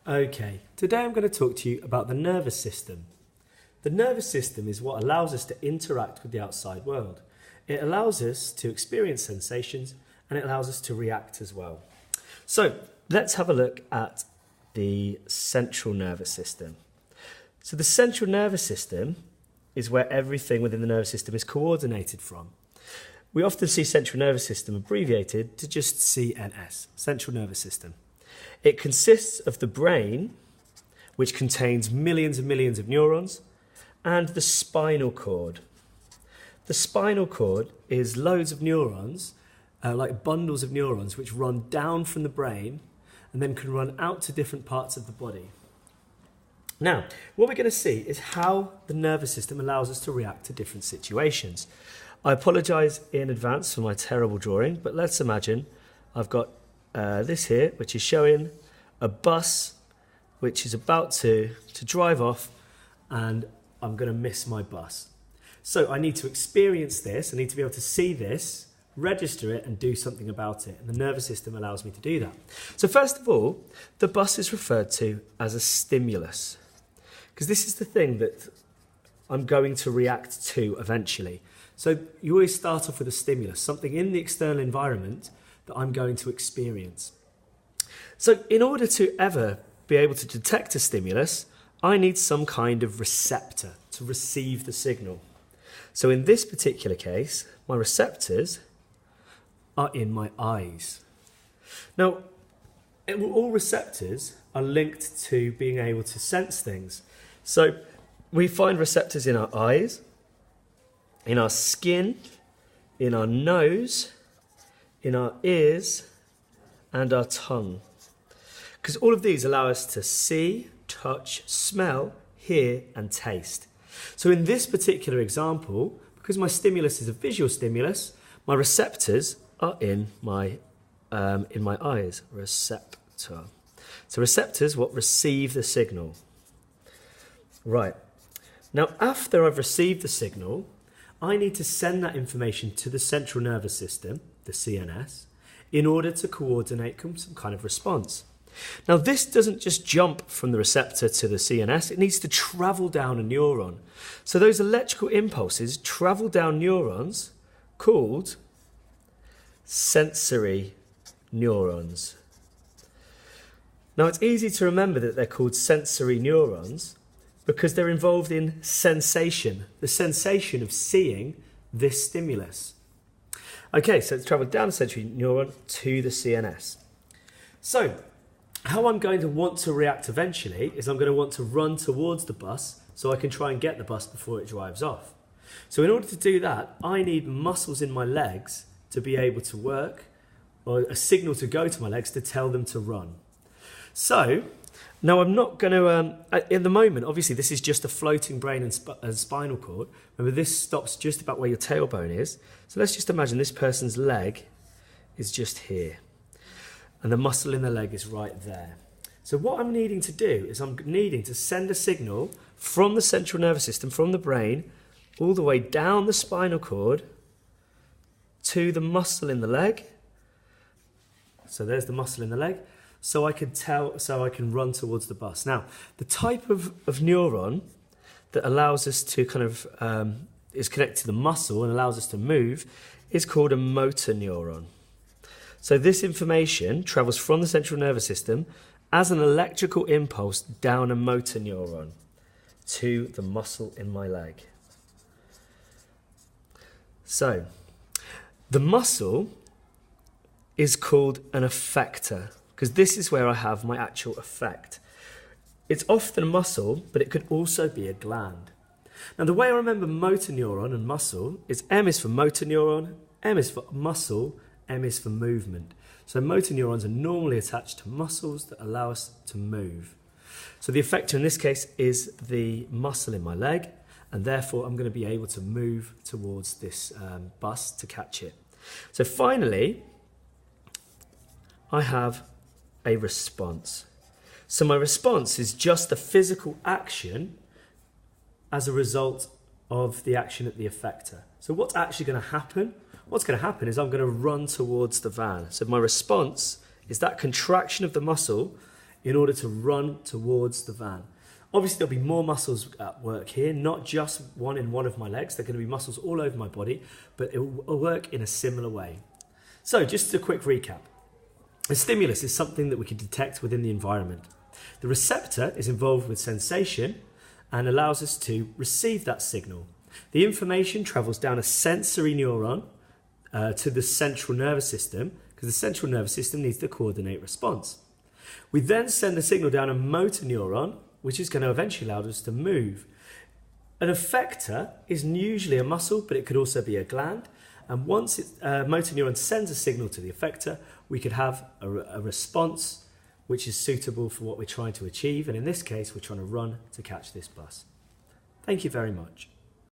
Okay, today I'm going to talk to you about the nervous system. The nervous system is what allows us to interact with the outside world. It allows us to experience sensations and it allows us to react as well. So let's have a look at the central nervous system. So the central nervous system is where everything within the nervous system is coordinated from. We often see central nervous system abbreviated to just CNS, central nervous system. It consists of the brain, which contains millions and millions of neurons, and the spinal cord. The spinal cord is loads of neurons, like bundles of neurons, which run down from the brain and then can run out to different parts of the body. Now, what we're going to see is how the nervous system allows us to react to different situations. I apologise in advance for my terrible drawing, but let's imagine I've got this here, which is showing a bus which is about to drive off, and I'm going to miss my bus. So I need to experience this, I need to be able to see this, register it and do something about it, and the nervous system allows me to do that. So first of all, the bus is referred to as a stimulus, because this is the thing that I'm going to react to eventually. So you always start off with a stimulus, something in the external environment that I'm going to experience. So in order to ever be able to detect a stimulus, I need some kind of receptor to receive the signal. So in this particular case, my receptors are in my eyes. Now, all receptors are linked to being able to sense things. So we find receptors in our eyes, in our skin, in our nose, in our ears, and our tongue. Because all of these allow us to see, touch, smell, hear, and taste. So in this particular example, because my stimulus is a visual stimulus, my receptors are in my eyes. Receptor. So receptors what receive the signal. Right. Now, after I've received the signal, I need to send that information to the central nervous system, the CNS, in order to coordinate some kind of response. Now, this doesn't just jump from the receptor to the CNS, it needs to travel down a neuron. So those electrical impulses travel down neurons called sensory neurons. Now, it's easy to remember that they're called sensory neurons because they're involved in sensation, the sensation of seeing this stimulus. Okay, so it's travelled down the sensory neuron to the CNS. So, how I'm going to want to react eventually is I'm going to want to run towards the bus so I can try and get the bus before it drives off. So in order to do that, I need muscles in my legs to be able to work, or a signal to go to my legs to tell them to run. So, now I'm not going to, at the moment, obviously this is just a floating brain and spinal cord. Remember, this stops just about where your tailbone is. So let's just imagine this person's leg is just here. And the muscle in the leg is right there. So what I'm needing to do is I'm needing to send a signal from the central nervous system, from the brain, all the way down the spinal cord to the muscle in the leg. So there's the muscle in the leg. So I can run towards the bus. Now, the type of neuron that allows us to is connected to the muscle and allows us to move is called a motor neuron. So this information travels from the central nervous system as an electrical impulse down a motor neuron to the muscle in my leg. So, the muscle is called an effector, because this is where I have my actual effect. It's often a muscle, but it could also be a gland. Now, the way I remember motor neuron and muscle is M is for motor neuron, M is for muscle, M is for movement. So motor neurons are normally attached to muscles that allow us to move. So the effector in this case is the muscle in my leg, and therefore I'm going to be able to move towards this bus to catch it. So finally, I have a response. So my response is just the physical action as a result of the action at the effector. So what's actually going to happen? What's going to happen is I'm going to run towards the van. So my response is that contraction of the muscle in order to run towards the van. Obviously, there'll be more muscles at work here, not just one in one of my legs. There are going to be muscles all over my body, but it will work in a similar way. So just a quick recap. A stimulus is something that we can detect within the environment. The receptor is involved with sensation and allows us to receive that signal. The information travels down a sensory neuron to the central nervous system, because the central nervous system needs to coordinate response. We then send the signal down a motor neuron, which is going to eventually allow us to move. An effector is usually a muscle, but it could also be a gland. And once a motor neuron sends a signal to the effector, we could have a response which is suitable for what we're trying to achieve. And in this case, we're trying to run to catch this bus. Thank you very much.